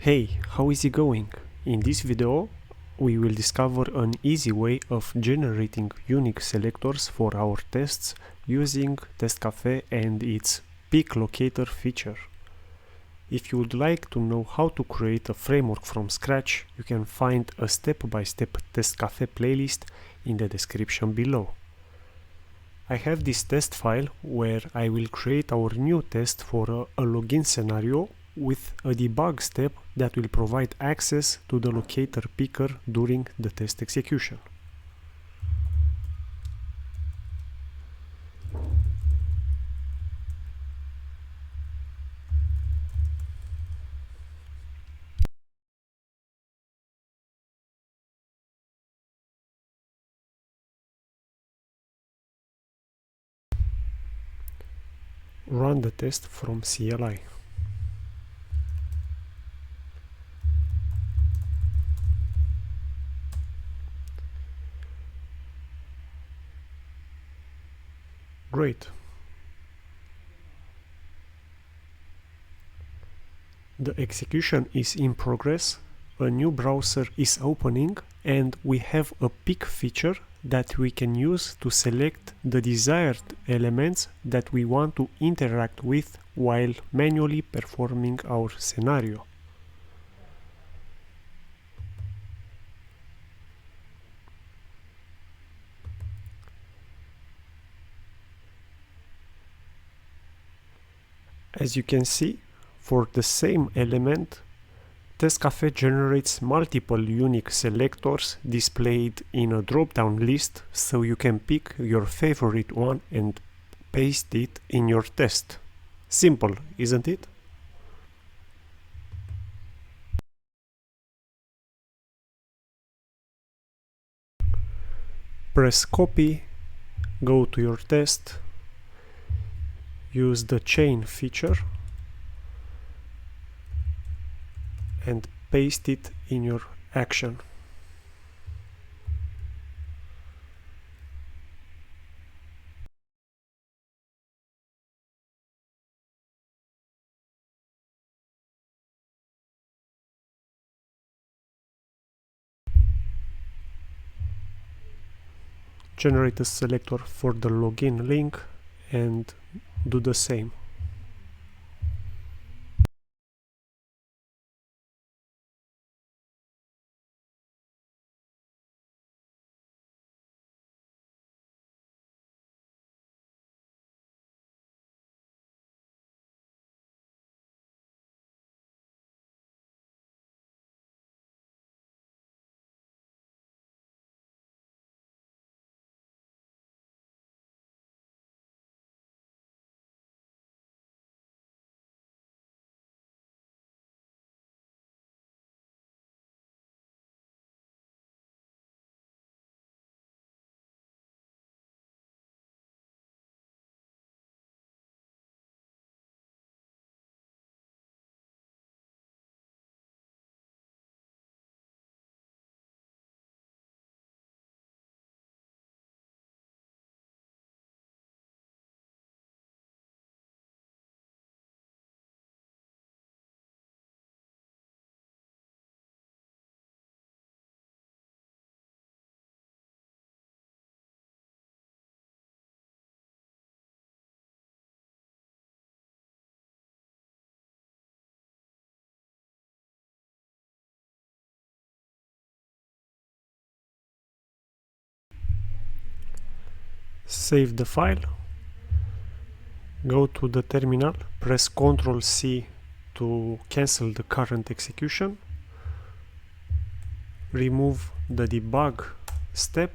Hey, how is it going? In this video we will discover an easy way of generating unique selectors for our tests using TestCafe and its Pick Locator feature. If you would like to know how to create a framework from scratch, you can find a step-by-step TestCafe playlist in the description below. I have this test file where I will create our new test for a login scenario with a debug step that will provide access to the locator picker during the test execution. Run the test from CLI. Great. The execution is in progress, a new browser is opening, and we have a pick feature that we can use to select the desired elements that we want to interact with while manually performing our scenario. As you can see, for the same element, TestCafe generates multiple unique selectors displayed in a drop-down list, so you can pick your favorite one and paste it in your test. Simple, isn't it? Press copy, go to your test, use the chain feature and paste it in your action. Generate a selector for the login link and do the same. Save the file, go to the terminal, press Ctrl C to cancel the current execution, remove the debug step,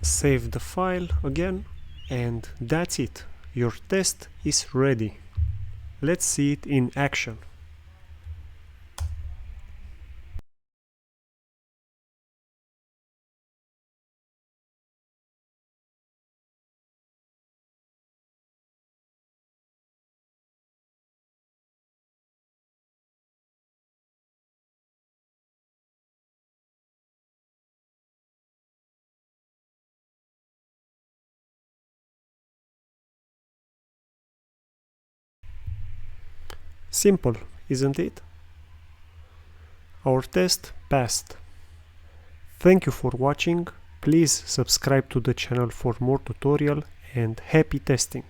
save the file again, and that's it. Your test is ready. Let's see it in action. Simple, isn't it? Our test passed. Thank you for watching. Please subscribe to the channel for more tutorial and happy testing.